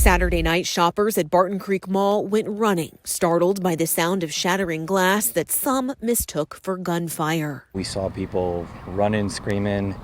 Saturday night, shoppers at Barton Creek Mall went running, startled by the sound of shattering glass that some mistook for gunfire. We saw people running, screaming,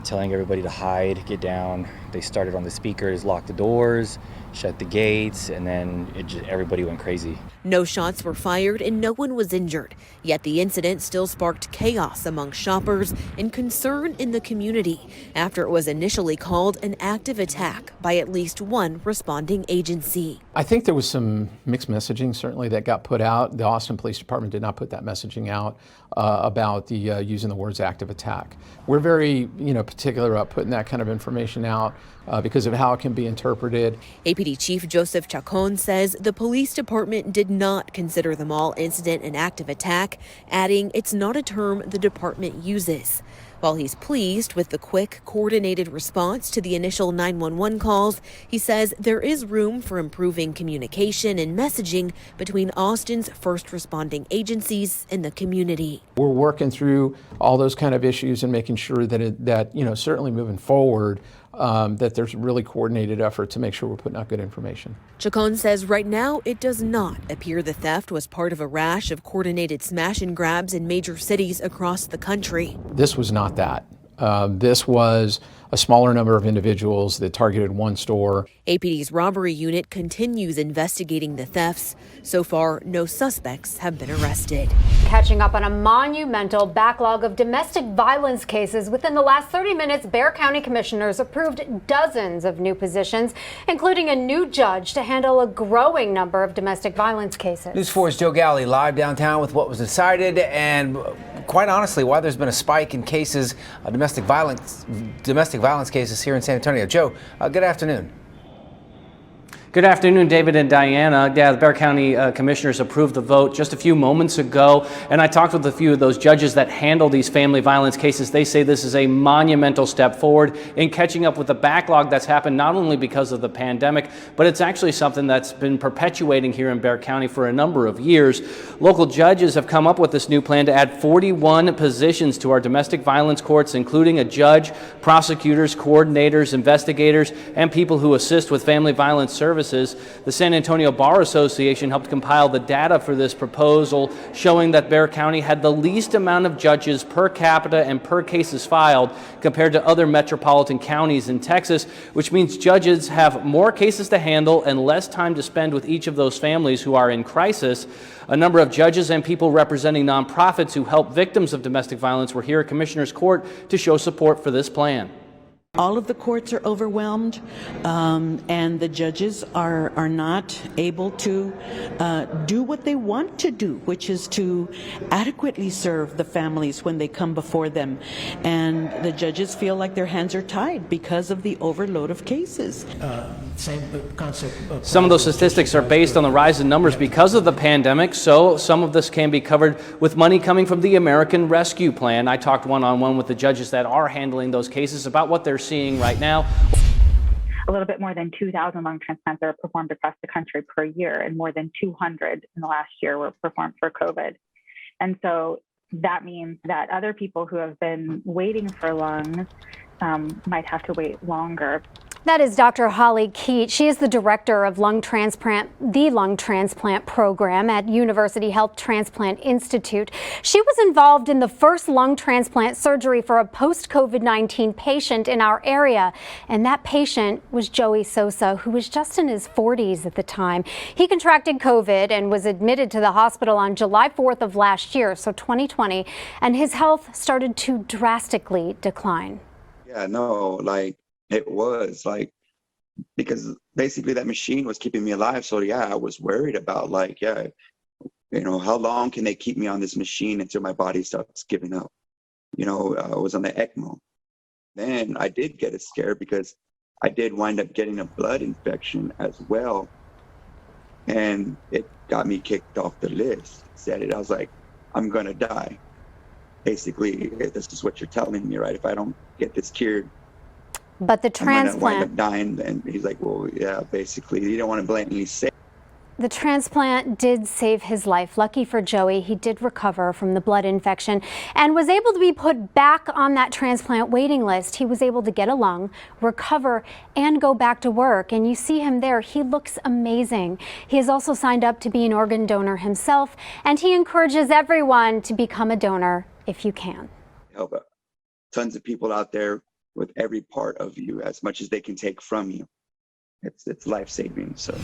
telling everybody to hide, get down. They started on the speakers, locked the doors, shut the gates, and then everybody went crazy. No shots were fired and no one was injured. Yet the incident still sparked chaos among shoppers and concern in the community after it was initially called an active attack by at least one responding agency. I think there was some mixed messaging certainly that got put out. The Austin Police Department did not put that messaging out about the using the words active attack. We're very particular about putting that kind of information out because of how it can be interpreted. APD Chief Joseph Chacon says the police department did not consider the mall incident an active attack, adding it's not a term the department uses. While he's pleased with the quick, coordinated response to the initial 911 calls, he says there is room for improving communication and messaging between Austin's first responding agencies and the community. We're working through all those kind of issues and making sure that certainly moving forward, that there's a really coordinated effort to make sure we're putting out good information. Chacon says right now it does not appear the theft was part of a rash of coordinated smash and grabs in major cities across the country. This was not that. This was a smaller number of individuals that targeted one store. APD's robbery unit continues investigating the thefts. So far, no suspects have been arrested. Catching up on a monumental backlog of domestic violence cases. Within the last 30 minutes, Bexar County commissioners approved dozens of new positions, including a new judge to handle a growing number of domestic violence cases. News 4's Joe Galley live downtown with what was decided and, quite honestly, why there's been a spike in cases, domestic violence cases here in San Antonio. Joe, good afternoon. Good afternoon, David and Diana. Yeah, the Bexar County commissioners approved the vote just a few moments ago, and I talked with a few of those judges that handle these family violence cases. They say this is a monumental step forward in catching up with the backlog that's happened not only because of the pandemic, but it's actually something that's been perpetuating here in Bexar County for a number of years. Local judges have come up with this new plan to add 41 positions to our domestic violence courts, including a judge, prosecutors, coordinators, investigators, and people who assist with family violence services. The San Antonio Bar Association helped compile the data for this proposal, showing that Bexar County had the least amount of judges per capita and per cases filed compared to other metropolitan counties in Texas, which means judges have more cases to handle and less time to spend with each of those families who are in crisis. A number of judges and people representing nonprofits who help victims of domestic violence were here at Commissioner's Court to show support for this plan. All of the courts are overwhelmed, and the judges are not able to do what they want to do, which is to adequately serve the families when they come before them. And the judges feel like their hands are tied because of the overload of cases. Same concept. Some of those statistics are based on the rise in numbers because of the pandemic, so some of this can be covered with money coming from the American Rescue Plan. I talked one-on-one with the judges that are handling those cases about what they're seeing right now. A little bit more than 2,000 lung transplants are performed across the country per year, and more than 200 in the last year were performed for COVID. And so that means that other people who have been waiting for lungs might have to wait longer. That is Dr. Holly Keat. She is the director of the lung transplant program at University Health Transplant Institute. She was involved in the first lung transplant surgery for a post-COVID-19 patient in our area. And that patient was Joey Sosa, who was just in his 40s at the time. He contracted COVID and was admitted to the hospital on July 4th of last year, so 2020, and his health started to drastically decline. Yeah, no, it was because basically that machine was keeping me alive. So yeah, I was worried about how long can they keep me on this machine until my body starts giving up? I was on the ECMO. Then I did get scared because I did wind up getting a blood infection as well. And it got me kicked off the list. I was like, I'm going to die. Basically, this is what you're telling me, right? If I don't get this cured, but the I'm gonna wind transplant up dying. And he's like, well, yeah, basically, you don't want to blatantly say. The transplant did save his life. Lucky for Joey, he did recover from the blood infection and was able to be put back on that transplant waiting list. He was able to get a lung, recover, and go back to work. And you see him there. He looks amazing. He has also signed up to be an organ donor himself, and he encourages everyone to become a donor if you can. Help tons of people out there with every part of you as much as they can take from you. It's life-saving. So